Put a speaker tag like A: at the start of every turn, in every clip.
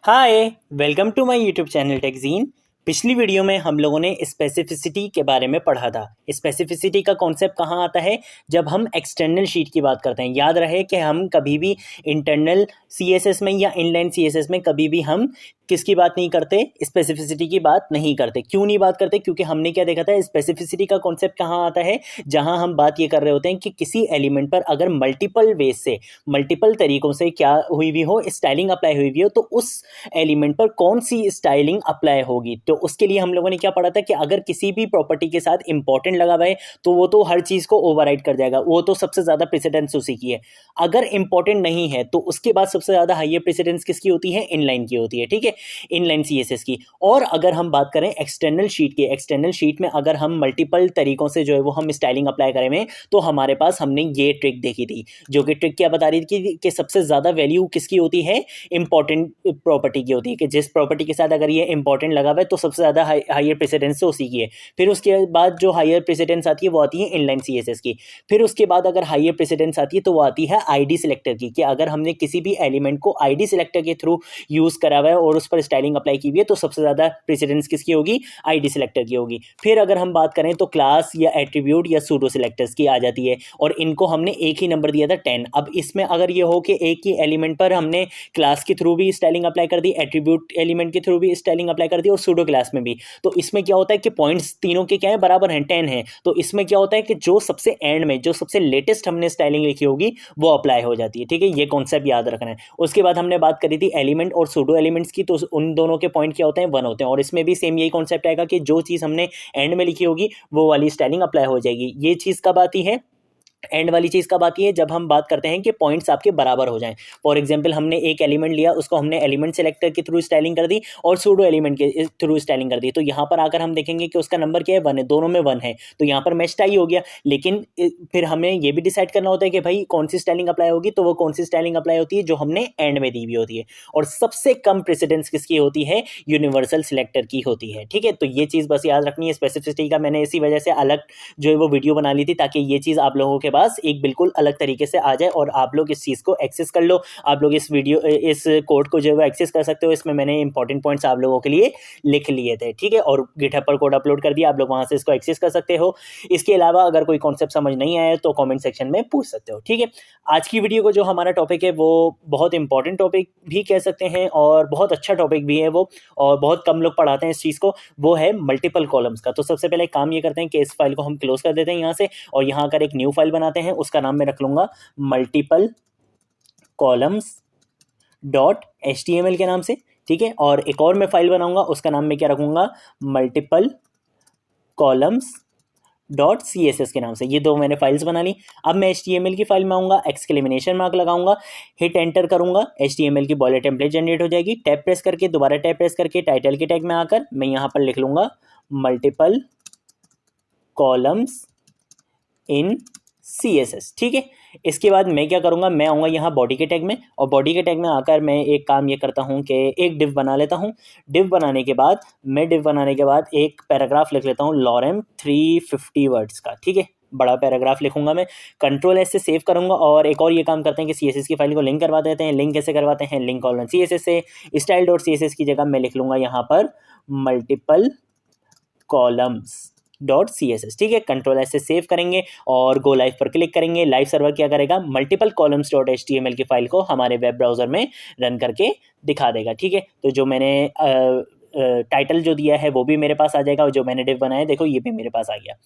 A: Hi, welcome to my YouTube channel Techgene. पिछली video में हम लोगों ने स्पेसिफिसिटी के बारे में पढ़ा था। स्पेसिफिसिटी का कॉन्सेप्ट कहाँ आता है? जब हम एक्सटर्नल शीट की बात करते हैं। याद रहे कि हम कभी भी इंटरनल सीएसएस में या इनलाइन सीएसएस में कभी भी हम किसकी बात नहीं करते, स्पेसिफिसिटी की बात नहीं करते। क्यों नहीं बात करते? क्योंकि हमने क्या देखा था, स्पेसिफिसिटी का कॉन्सेप्ट कहाँ आता है? जहाँ हम बात ये कर रहे होते हैं कि किसी एलिमेंट पर अगर मल्टीपल वेज से, मल्टीपल तरीकों से क्या हुई भी हो, स्टाइलिंग अप्लाई हुई भी हो, तो उस एलिमेंट पर कौन सी स्टाइलिंग अप्लाई होगी। तो उसके लिए हम लोगों ने क्या पढ़ा था कि अगर किसी भी प्रॉपर्टी के साथ इंपॉर्टेंट लगा हुआ है तो वो तो हर चीज को ओवरराइड कर जाएगा, वो तो सबसे ज्यादा प्रेसिडेंस उसी की है। अगर इंपॉर्टेंट नहीं है तो उसके बाद सबसे ज्यादा हाईयर प्रेसिडेंस किसकी होती है? इनलाइन की होती है, ठीक है, इनलाइन सीएसएस की। और अगर हम बात करें एक्सटर्नल शीट की, एक्सटर्नल शीट में अगर हम मल्टीपल तरीकों से जो है वो हम स्टाइलिंग अप्लाई करें तो हमारे पास हमने ये ट्रिक देखी थी, जो कि ट्रिक क्या बता रही थी कि सबसे ज्यादा वैल्यू किसकी होती है? इंपॉर्टेंट प्रॉपर्टी की होती है, कि जिस प्रॉपर्टी के साथ अगर ये इंपॉर्टेंट लगा हुआ है तो सबसे ज्यादा हाईयर प्रेसिडेंस तो उसी की है। फिर उसके बाद जो हाईयर प्रेसिडेंस आती है वो आती है इनलाइन सीएसएस की। फिर उसके बाद अगर हाईयर प्रेसिडेंस आती है तो वो आती है आईडी सिलेक्टर की, कि अगर हमने किसी भी एलिमेंट को आईडी सिलेक्टर के थ्रू यूज करा हुआ है और उस पर स्टाइलिंग अप्लाई की हुई है तो सबसे ज्यादा प्रेसिडेंस किसकी होगी? आईडी सिलेक्टर की होगी। फिर अगर हम बात करें तो क्लास या एट्रीब्यूट या सूडो सिलेक्टर्स की आ जाती है, और इनको हमने एक ही नंबर दिया था 10। अब इसमें अगर ये हो कि एक ही एलिमेंट पर हमने क्लास के थ्रू भी स्टाइलिंग अप्लाई कर दी, एट्रीब्यूट एलिमेंट के थ्रू भी स्टाइलिंग अप्लाई कर दी और सूडो क्लास में भी, तो इसमें क्या होता है कि पॉइंट्स तीनों के क्या है? बराबर हैं, 10 है। तो इसमें क्या होता है कि जो सबसे एंड में, जो सबसे लेटेस्ट हमने स्टाइलिंग लिखी होगी वो अप्लाई हो जाती है, ठीक है। ये कॉन्सेप्ट याद रखना है। उसके बाद हमने बात करी थी एलिमेंट और सूडो एलिमेंट्स की, तो उन दोनों के पॉइंट क्या होते हैं? 1 होते हैं। और इसमें भी सेम यही कॉन्सेप्ट आएगा कि जो चीज़ हमने एंड में लिखी होगी वो वाली स्टाइलिंग अप्लाई हो जाएगी। ये चीज़ कब आती है? एंड वाली चीज कब आती है? जब हम बात करते हैं कि पॉइंट्स आपके बराबर हो जाएं। फॉर एग्जांपल हमने एक एलिमेंट लिया, उसको हमने एलिमेंट सेलेक्टर के थ्रू स्टाइलिंग कर दी और सूडो एलिमेंट के थ्रू स्टाइलिंग कर दी, तो यहाँ पर आकर हम देखेंगे कि उसका नंबर क्या है? 1 है, दोनों में 1 है, तो यहाँ पर मैच टाई हो गया। लेकिन फिर हमें ये भी डिसाइड करना होता है कि भाई कौन सी स्टाइलिंग अप्लाई होगी, तो वो कौन सी स्टाइलिंग अप्लाई होती है? जो हमने एंड में दी हुई होती है। और सबसे कम प्रेसिडेंस किसकी होती है? यूनिवर्सल सिलेक्टर की होती है, ठीक है। तो ये चीज बस याद रखनी है। स्पेसिफिसिटी का मैंने इसी वजह से अलग जो है वो वीडियो बना ली थी, ताकि ये चीज आप लोगों के पास एक बिल्कुल अलग तरीके से आ जाए और आप लोग इस चीज को एक्सेस कर लो। आप लोग इस कोड को जो है वो एक्सेस कर सकते हो। इसमें मैंने इंपॉर्टेंट पॉइंट्स आप लोगों के लिए लिख लिए थे, ठीक है, और गिटहब पर कोड अपलोड कर दिया, आप लोग वहां से इसको एक्सेस कर सकते हो। इसके अलावा अगर कोई कॉन्सेप्ट समझ नहीं आया तो कमेंट सेक्शन में पूछ सकते हो, ठीक है। आज की वीडियो को जो हमारा टॉपिक है वो बहुत इंपॉर्टेंट टॉपिक भी कह सकते हैं और बहुत अच्छा टॉपिक भी है वो, और बहुत कम लोग पढ़ाते हैं इस चीज़ को। वो है मल्टीपल कॉलम्स का। तो सबसे पहले काम ये करते हैं कि इस फाइल को हम क्लोज कर देते हैं यहाँ से, और यहाँ आकर एक न्यू फाइल बनाते हैं। उसका नाम मैं रख लूंगा मल्टीपल कॉलम्स डॉट HTML के नाम से, ठीक है। और एक और मैं फाइल बनाऊंगा, उसका नाम मैं क्या रखूंगा? मल्टीपल कॉलम्स डॉट CSS के नाम से। ये दो मैंने फाइल्स बना ली। अब मैं HTML की फाइल में आऊंगा, एक्सक्लेमेशन मार्क लगाऊंगा, हिट एंटर करूंगा, HTML की बॉयलर टेम्पलेट जनरेट हो जाएगी। टैब प्रेस करके, दोबारा टैब प्रेस करके टाइटल के टैग में आकर मैं यहाँ पर लिख लूंगा मल्टीपल कॉलम्स इन CSS, ठीक है। इसके बाद मैं क्या करूंगा? मैं आऊंगा यहाँ बॉडी के टैग में, और बॉडी के टैग में आकर मैं एक काम ये करता हूँ कि एक डिव बना लेता हूँ। डिव बनाने के बाद एक पैराग्राफ लिख लेता हूँ लॉरेम 350 वर्ड्स का, ठीक है। बड़ा पैराग्राफ लिखूंगा मैं, Ctrl+S से सेव करूंगा। और एक और ये काम करते हैं कि CSS की फाइल को लिंक करवा देते हैं। लिंक कैसे करवाते हैं? लिंक कॉलन CSS से। style.css की जगह मैं लिख लूंगा यहाँ पर मल्टीपल कॉलम्स डॉट CSS, ठीक है। Ctrl+S से सेव करेंगे और गो लाइव पर क्लिक करेंगे। लाइव सर्वर क्या करेगा? मल्टीपल कॉलम्स डॉट HTML की फाइल को हमारे वेब ब्राउजर में रन करके दिखा देगा, ठीक है। तो जो मैंने टाइटल जो दिया है वो भी मेरे पास आ जाएगा, और जो मैंने डिव बनाया देखो ये भी मेरे पास आ गया।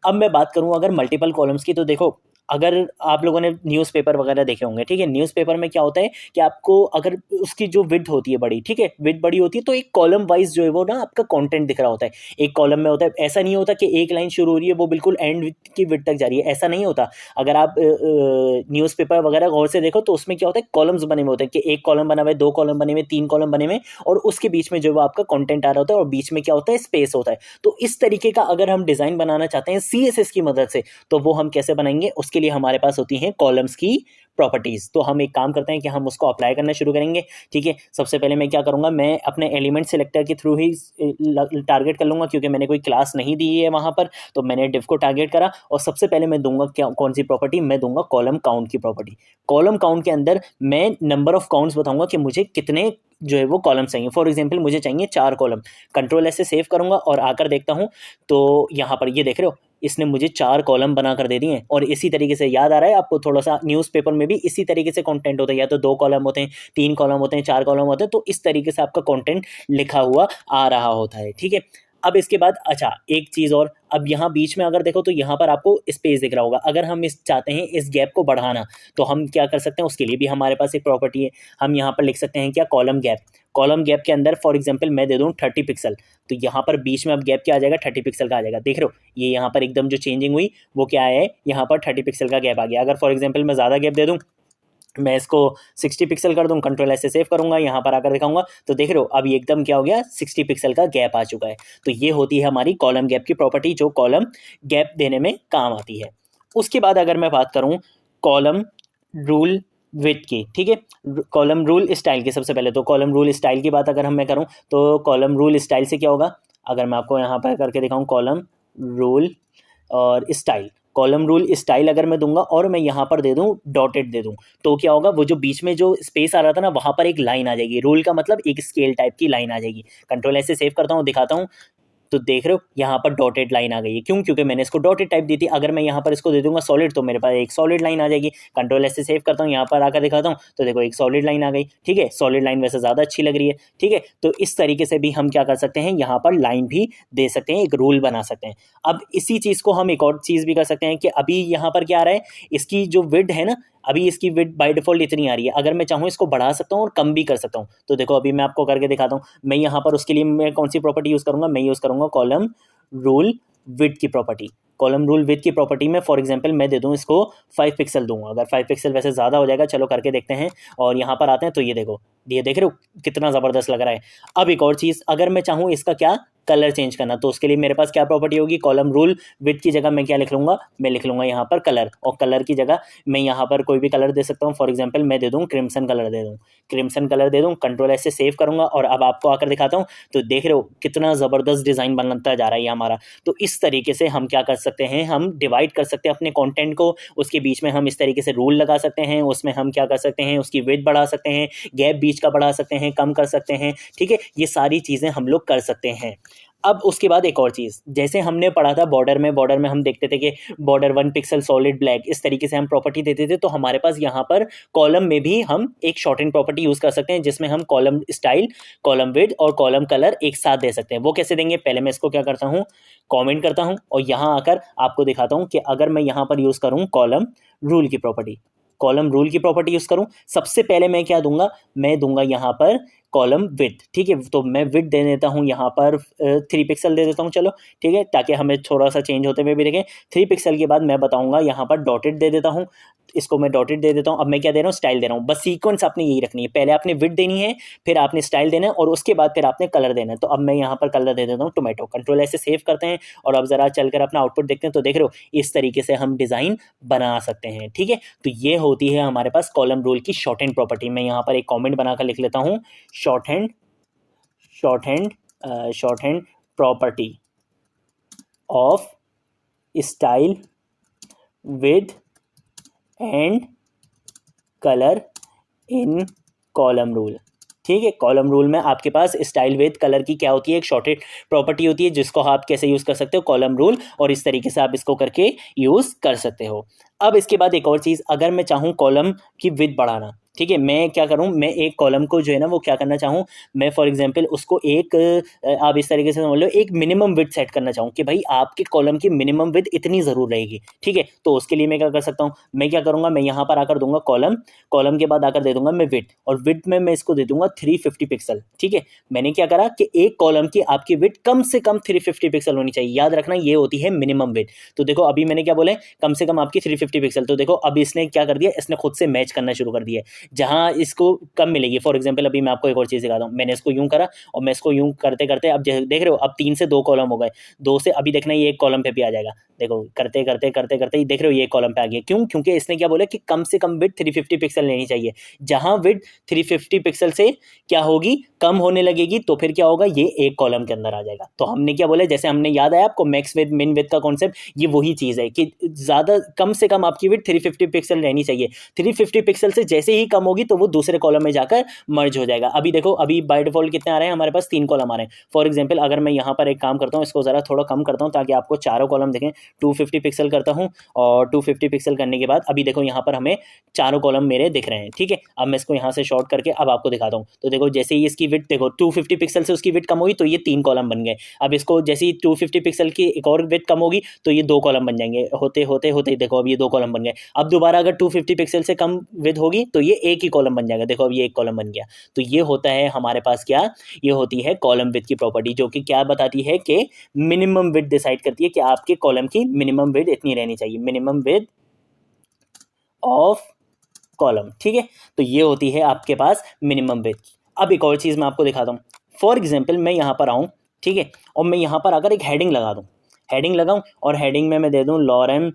A: अब मैं बात करूं अगर मल्टीपल कॉलम्स की, तो देखो अगर आप लोगों ने न्यूज़पेपर वगैरह देखे होंगे, ठीक है। न्यूज़पेपर में क्या होता है कि आपको अगर उसकी जो विड्थ होती है बड़ी, ठीक है, विड्थ बड़ी होती है, तो एक कॉलम वाइज जो है वो ना आपका कंटेंट दिख रहा होता है। एक कॉलम में होता है, ऐसा नहीं होता कि एक लाइन शुरू हो रही है वो बिल्कुल एंड की विड्थ तक जा रही है, ऐसा नहीं होता। अगर आप न्यूज़पेपर वगैरह गौर से देखो तो उसमें क्या होता है, कॉलम्स बने हुए होते हैं, कि एक कॉलम बना हुआ है, 2 कॉलम बने हुए, 3 कॉलम बने हुए, और उसके बीच में जो वो आपका कंटेंट आ रहा होता है, और बीच में क्या होता है? स्पेस होता है। तो इस तरीके का अगर हम डिज़ाइन बनाना चाहते हैं CSS की मदद से, तो वो हम कैसे बनाएंगे? उसके लिए हमारे पास होती हैं कॉलम्स की प्रॉपर्टीज़। तो हम एक काम करते हैं कि हम उसको अप्लाई करना शुरू करेंगे। ठीक है, सबसे पहले मैं क्या करूँगा, मैं अपने एलिमेंट सेलेक्टर के थ्रू ही टारगेट कर लूँगा, क्योंकि मैंने कोई क्लास नहीं दी है वहाँ पर, तो मैंने डिव को टारगेट करा और सबसे पहले मैं दूंगा क्या, कौन सी प्रॉपर्टी मैं दूंगा, कॉलम काउंट की प्रॉपर्टी। कॉलम काउंट के अंदर मैं नंबर ऑफ काउंट्स बताऊंगा कि मुझे कितने जो है वो कॉलम चाहिए। फॉर एग्जांपल मुझे चाहिए 4 कॉलम। कंट्रोल ऐसे सेव करूंगा और आकर देखता हूं तो यहाँ पर ये देख रहे हो, इसने मुझे 4 कॉलम बना कर दे दिए हैं। और इसी तरीके से याद आ रहा है आपको, थोड़ा सा न्यूज़पेपर में भी इसी तरीके से कंटेंट होता है, या तो 2 कॉलम होते हैं, 3 कॉलम होते हैं, 4 कॉलम होते हैं, तो इस तरीके से आपका कंटेंट लिखा हुआ आ रहा होता है। ठीक है, अब इसके बाद अच्छा एक चीज़ और, अब यहाँ बीच में अगर देखो तो यहाँ पर आपको स्पेस दिख रहा होगा। अगर हम इस चाहते हैं इस गैप को बढ़ाना तो हम क्या कर सकते हैं, उसके लिए भी हमारे पास एक प्रॉपर्टी है। हम यहाँ पर लिख सकते हैं क्या, कॉलम गैप। कॉलम गैप के अंदर फॉर एग्जांपल मैं दे दूँ 30 पिक्सल, तो यहाँ पर बीच में अब गैप क्या आ जाएगा, 30 पिक्सल का आ जाएगा। देख रहे हो ये यहाँ पर एकदम जो चेंजिंग हुई वो क्या है, यहाँ पर 30 पिक्सल का गैप आ गया। अगर फॉर एग्जाम्पल मैं ज़्यादा गैप दे दूँ, मैं इसको 60 पिक्सल कर दूं, कंट्रोल ऐसे सेव करूंगा, यहाँ पर आकर दिखाऊंगा तो देख रहे हो अभी एकदम क्या हो गया, 60 पिक्सल का गैप आ चुका है। तो ये होती है हमारी कॉलम गैप की प्रॉपर्टी, जो कॉलम गैप देने में काम आती है। उसके बाद अगर मैं बात करूं कॉलम रूल विड्थ की, ठीक है, कॉलम रूल स्टाइल की, सबसे पहले तो कॉलम रूल स्टाइल की बात अगर मैं करूं तो कॉलम रूल स्टाइल से क्या होगा, अगर मैं आपको यहाँ पर करके दिखाऊं कॉलम रूल और स्टाइल, कॉलम रूल स्टाइल अगर मैं दूंगा और मैं यहाँ पर दे दूं डॉटेड दे दूं, तो क्या होगा, वो जो बीच में जो स्पेस आ रहा था ना, वहाँ पर एक लाइन आ जाएगी। रूल का मतलब एक स्केल टाइप की लाइन आ जाएगी। कंट्रोल ऐसे सेव करता हूँ, दिखाता हूँ, तो देख रहे हो यहाँ पर डॉटेड लाइन आ गई है। क्यों, क्योंकि मैंने इसको डॉटेड टाइप दी थी। अगर मैं यहाँ पर इसको दे दूंगा सॉलिड तो मेरे पास एक सॉलिड लाइन आ जाएगी। कंट्रोल ऐसे सेव करता हूँ, यहाँ पर आकर दिखाता हूँ, तो देखो एक सॉलिड लाइन आ गई। ठीक है, सॉलिड लाइन वैसे ज़्यादा अच्छी लग रही है। ठीक है, तो इस तरीके से भी हम क्या कर सकते हैं, यहाँ पर लाइन भी दे सकते हैं, एक रूल बना सकते हैं। अब इसी चीज़ को हम एक और चीज़ भी कर सकते हैं कि अभी यहाँ पर क्या आ रहा है, इसकी जो विड्थ है ना, अभी इसकी विड्थ बाय डिफॉल्ट इतनी आ रही है। अगर मैं चाहूँ इसको बढ़ा सकता हूँ और कम भी कर सकता हूँ। तो देखो अभी मैं आपको करके दिखाता हूँ। मैं यहाँ पर उसके लिए मैं कौन सी प्रॉपर्टी यूज़ करूँगा, मैं यूज़ करूँगा कॉलम रूल विड्थ की प्रॉपर्टी। कॉलम रूल विड्थ की प्रॉपर्टी में फॉर एग्जांपल मैं दे दूँ इसको 5 पिक्सल दूंगा। अगर 5 पिक्सल वैसे ज़्यादा हो जाएगा, चलो करके देखते हैं। और यहाँ पर आते हैं तो ये देखो, ये देख रहे हो कितना ज़बरदस्त लग रहा है। अब एक और चीज़, अगर मैं चाहूँ इसका क्या कलर चेंज करना, तो उसके लिए मेरे पास क्या प्रॉपर्टी होगी, कॉलम रूल विड्थ की जगह मैं क्या लिख लूँगा, मैं लिख लूँगा यहाँ पर कलर, और कलर की जगह मैं यहाँ पर कोई भी कलर दे सकता हूँ। फॉर एग्जांपल मैं दे दूँ क्रिम्सन कलर दे दूँ, क्रिम्सन कलर दे दूँ। कंट्रोल ऐसे सेव करूँगा और अब आपको आकर दिखाता हूँ, तो देख रहे हो कितना ज़बरदस्त डिज़ाइन बनता जा रहा है ये हमारा। तो इस तरीके से हम क्या कर सकते हैं, हम डिवाइड कर सकते हैं अपने कंटेंट को, उसके बीच में हम इस तरीके से रूल लगा सकते हैं, उसमें हम क्या कर सकते हैं, उसकी विड्थ बढ़ा सकते हैं, गैप बीच का बढ़ा सकते हैं, कम कर सकते हैं। ठीक है, ये सारी चीज़ें हम लोग कर सकते हैं। अब उसके बाद एक और चीज़, जैसे हमने पढ़ा था बॉर्डर में हम देखते थे कि बॉर्डर 1 पिक्सल सॉलिड ब्लैक, इस तरीके से हम प्रॉपर्टी देते थे। तो हमारे पास यहाँ पर कॉलम में भी हम एक शॉर्ट एंड प्रॉपर्टी यूज़ कर सकते हैं, जिसमें हम कॉलम स्टाइल, कॉलम विड्थ और कॉलम कलर एक साथ दे सकते हैं। वो कैसे देंगे, पहले मैं इसको क्या करता हूँ, कॉमेंट करता हूँ और यहाँ आकर आपको दिखाता हूँ कि अगर मैं यहाँ पर यूज़ करूँ कॉलम रूल की प्रॉपर्टी, कॉलम रूल की प्रॉपर्टी यूज़ करूँ, सबसे पहले मैं क्या दूंगा, मैं दूंगा यहाँ पर कॉलम विड्थ। ठीक है, तो मैं विड्थ दे देता हूँ यहाँ पर 3 पिक्सल दे देता हूँ, चलो ठीक है, ताकि हमें थोड़ा सा चेंज होते हुए भी देखें। 3 पिक्सल के बाद मैं बताऊँगा यहाँ पर डॉटेड दे देता हूँ, इसको मैं डॉटेड दे देता हूँ। अब मैं क्या दे रहा हूँ, स्टाइल दे रहा हूँ। बस सीक्वेंस आपने यही रखनी है, पहले आपने विड्थ देनी है, फिर आपने स्टाइल देना है और उसके बाद फिर आपने कलर देना है। तो अब मैं यहाँ पर कलर दे देता हूँ टोमेटो। कंट्रोल ऐसे सेव करते हैं और अब ज़रा चलकर अपना आउटपुट देखते हैं, तो देख रहे हो इस तरीके से हम डिज़ाइन बना सकते हैं। ठीक है, तो ये होती है हमारे पास कॉलम रूल की शॉर्ट हैंड प्रॉपर्टी। मैं यहाँ पर एक कॉमेंट बनाकर लिख लेता हूँ, short hand property of style width and colour in column rule. ठीक है, कॉलम रूल में आपके पास स्टाइल विद कलर की क्या होती है, एक शॉर्टेड प्रॉपर्टी होती है, जिसको आप कैसे यूज़ कर सकते हो, कॉलम रूल, और इस तरीके से आप इसको करके यूज़ कर सकते हो। अब इसके बाद एक और चीज़, अगर मैं चाहूँ कॉलम की विड्थ बढ़ाना, ठीक है, मैं क्या करूँ, मैं एक कॉलम को जो है ना वो क्या करना चाहूँ, मैं फॉर एग्जांपल उसको एक आप इस तरीके से समझ लो, एक मिनिमम विड्थ सेट करना चाहूँ कि भाई आपके कॉलम की मिनिमम विड्थ इतनी ज़रूर रहेगी। ठीक है, तो उसके लिए मैं क्या कर सकता हूँ, मैं क्या करूँगा, मैं यहाँ पर आकर दूंगा कॉलम के बाद आकर दे दूंगा मैं विड्थ, और विड्थ में मैं इसको दे दूंगा 350 पिक्सल। ठीक है, मैंने क्या करा कि एक कॉलम की आपकी विड्थ कम से कम 350 पिक्सल होनी चाहिए। याद रखना ये होती है मिनिमम विड्थ। तो देखो अभी मैंने क्या बोला, कम से कम आपकी 350 पिक्सल। तो देखो अब इसने क्या कर दिया, इसने खुद से मैच करना शुरू कर दिया। जहाँ इसको कम मिलेगी। फॉर एग्जाम्पल अभी मैं आपको एक और चीज़ दिखाता हूँ, मैंने इसको यूँ करा और मैं इसको यूँ करते करते अब देख रहे हो अब 3 से 2 कॉलम हो गए, 2 से अभी देखना ये एक कॉलम पे भी आ जाएगा। देखो करते करते करते करते ही देख रहे हो ये कॉलम पे आ गया। क्यों? क्योंकि इसने क्या बोला कि कम से कम विड्थ 350 पिक्सल लेनी चाहिए। जहां विड्थ 350 पिक्सल से क्या होगी, कम होने लगेगी, तो फिर क्या होगा, ये एक कॉलम के अंदर आ जाएगा। तो हमने क्या बोला, जैसे हमने याद आया आपको मैक्स विड्थ मिन विड्थ का कॉन्सेप्ट, ये वही चीज़ है कि ज़्यादा कम से कम आपकी विड्थ 350 पिक्सल रहनी चाहिए। 350 पिक्सल से जैसे ही कम होगी तो वो दूसरे कॉलम में जाकर मर्ज हो जाएगा। अभी देखो अभी बाय डिफॉल्ट कितने आ रहे हैं हमारे पास, 3 कॉलम आ रहे हैं। फॉर एग्जाम्पल अगर मैं यहाँ पर एक काम करता हूँ, इसको ज़रा थोड़ा कम करता हूँ ताकि आपको चारों कॉलम देखें। 250 पिक्सल करता हूँ और 250 पिक्सल करने के बाद अभी देखो यहाँ पर हमें चारों कॉलम मेरे दिख रहे हैं। ठीक है, अब मैं इसको यहाँ से शॉर्ट करके अब आपको दिखाता हूँ। तो देखो जैसे ही इसकी विड्थ देखो 250 पिक्सल से उसकी विड्थ कम होगी तो ये 3 कॉलम बन गए। अब इसको जैसे ही 250 पिक्सल की एक और विड्थ कम होगी तो ये 2 कॉलम बन जाएंगे। होते होते होते देखो अब ये 2 कॉलम बन गए। अब दोबारा अगर 250 पिक्सल से कम विड्थ होगी तो ये एक ही कॉलम बन जाएगा। देखो अब ये एक कॉलम बन गया। तो ये होता है हमारे पास क्या, ये होती है कॉलम विड्थ की प्रॉपर्टी, जो कि क्या बताती है कि मिनिमम विड्थ डिसाइड करती है कि आपके कॉलम की मिनिमम विड्थ इतनी रहनी चाहिए, मिनिमम विड्थ ऑफ कॉलम। ठीक है, तो ये होती है आपके पास मिनिमम विड्थ। अब एक और चीज़ मैं आपको दिखाता हूँ। फॉर एग्जाम्पल मैं यहाँ पर आऊँ, ठीक है, और मैं यहाँ पर अगर एक हेडिंग लगा दूँ, हेडिंग लगाऊं और हेडिंग में मैं दे दूं लॉरेम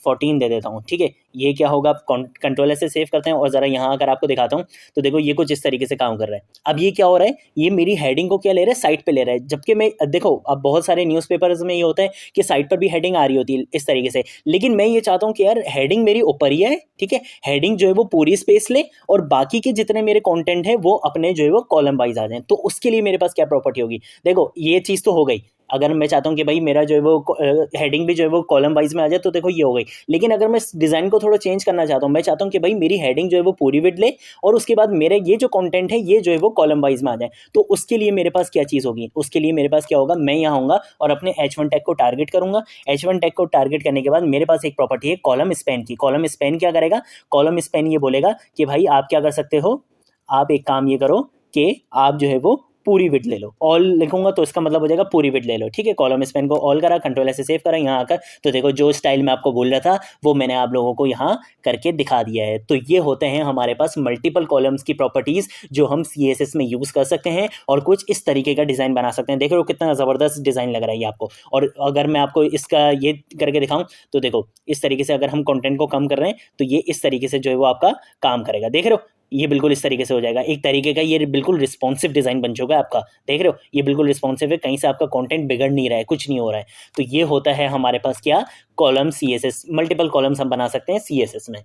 A: 14 दे देता हूं। ठीक है, ये क्या होगा, आप कंट्रोल से सेव करते हैं और ज़रा यहाँ अगर आपको दिखाता हूं तो देखो ये कुछ इस तरीके से काम कर रहा है। अब ये क्या हो रहा है, ये मेरी हेडिंग को क्या ले रहा है, साइड पे ले रहा है। जबकि मैं देखो अब बहुत सारे न्यूज़पेपर्स में ये होता है कि साइड पर भी हेडिंग आ रही होती है इस तरीके से, लेकिन मैं ये चाहता हूँ कि यार हेडिंग मेरी ऊपर ही है। ठीक है, हेडिंग जो है वो पूरी स्पेस ले और बाकी के जितने मेरे कंटेंट है वो अपने जो है वो कॉलम वाइज आ जाएं। तो उसके लिए मेरे पास क्या प्रॉपर्टी होगी, देखो ये चीज़ तो हो गई। अगर मैं चाहता हूँ कि भाई मेरा जो है वो हेडिंग भी जो है वो कॉलम वाइज में आ जाए तो देखो ये हो गई। लेकिन अगर मैं इस डिज़ाइन को थोड़ा चेंज करना चाहता हूँ, मैं चाहता हूँ कि भाई मेरी हेडिंग जो है वो पूरी विड्थ ले और उसके बाद मेरे ये जो कंटेंट है ये जो है वो कॉलम वाइज में आ जाए, तो उसके लिए मेरे पास क्या चीज़ होगी, उसके लिए मेरे पास क्या होगा, मैं यहाँ आऊँगा और अपने H1 टैग को टारगेट करूँगा। H1 टैग को टारगेट करने के बाद मेरे पास एक प्रॉपर्टी है कॉलम स्पैन की। कॉलम स्पैन क्या करेगा, कॉलम स्पैन ये बोलेगा कि भाई आप क्या कर सकते हो, आप एक काम ये करो कि आप जो है वो पूरी विड्थ ले लो। ऑल लिखूंगा तो इसका मतलब हो जाएगा पूरी विड्थ ले लो। ठीक है, कॉलम स्पैन को ऑल करा, कंट्रोल से सेव करा, यहाँ आकर तो देखो जो स्टाइल में आपको बोल रहा था वो मैंने आप लोगों को यहाँ करके दिखा दिया है। तो ये होते हैं हमारे पास मल्टीपल कॉलम्स की प्रॉपर्टीज़ जो हम CSS में यूज़ कर सकते हैं और कुछ इस तरीके का डिज़ाइन बना सकते हैं। देख रहे हो कितना ज़बरदस्त डिज़ाइन लग रहा है ये आपको। और अगर मैं आपको इसका ये करके दिखाऊँ तो देखो इस तरीके से अगर हम कंटेंट को कम कर रहे हैं तो ये इस तरीके से जो है वो आपका काम करेगा। देख रहे हो ये बिल्कुल इस तरीके से हो जाएगा। एक तरीके का ये बिल्कुल रिस्पॉन्सिव डिज़ाइन बन चुका है आपका। देख रहे हो ये बिल्कुल रिस्पॉन्सिव है, कहीं से आपका कंटेंट बिगड़ नहीं रहा है, कुछ नहीं हो रहा है। तो ये होता है हमारे पास क्या, कॉलम CSS, मल्टीपल कॉलम्स हम बना सकते हैं CSS में।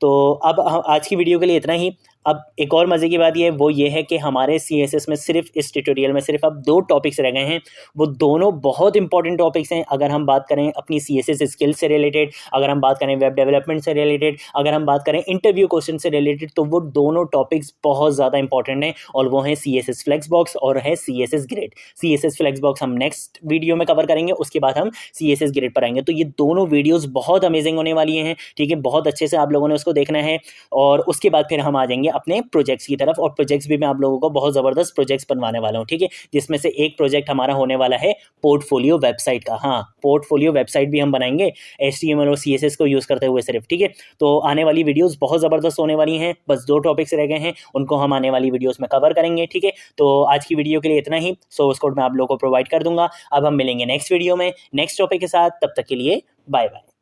A: तो अब आज की वीडियो के लिए इतना ही। अब एक और मज़े की बात ये है वो ये है कि हमारे CSS में सिर्फ इस ट्यूटोरियल में सिर्फ अब 2 टॉपिक्स रह गए हैं, वो दोनों बहुत इंपॉर्टेंट टॉपिक्स हैं। अगर हम बात करें अपनी CSS स्किल्स से रिलेटेड, अगर हम बात करें वेब डेवलपमेंट से रिलेटेड, अगर हम बात करें इंटरव्यू क्वेश्चन से रिलेटेड, तो वो दोनों टॉपिक्स बहुत ज़्यादा इंपॉर्टेंट हैं और वो हैं CSS फ्लेक्सबॉक्स और है CSS ग्रिड। CSS फ्लेक्सबॉक्स हम नेक्स्ट वीडियो में कवर करेंगे, उसके बाद हम CSS ग्रिड पर आएंगे। तो ये दोनों वीडियोज़ बहुत अमेजिंग होने वाली हैं। ठीक है, बहुत अच्छे से आप लोगों ने उसको देखना है और उसके बाद फिर हम आ जाएंगे अपने प्रोजेक्ट्स की तरफ। और प्रोजेक्ट्स भी मैं आप लोगों को बहुत ज़बरदस्त प्रोजेक्ट्स बनवाने वाला हूँ। ठीक है, जिसमें से एक प्रोजेक्ट हमारा होने वाला है पोर्टफोलियो वेबसाइट का। हाँ, पोर्टफोलियो वेबसाइट भी हम बनाएंगे HTML और CSS को यूज़ करते हुए सिर्फ। ठीक है, तो आने वाली वीडियोज़ बहुत ज़बरदस्त होने वाली हैं। बस 2 टॉपिक्स रह गए हैं, उनको हम आने वाली वीडियोज़ में कवर करेंगे। ठीक है, तो आज की वीडियो के लिए इतना ही। सोर्स कोड मैं आप लोगों को प्रोवाइड कर दूंगा। अब हम मिलेंगे नेक्स्ट वीडियो में नेक्स्ट टॉपिक के साथ, तब तक के लिए बाय बाय।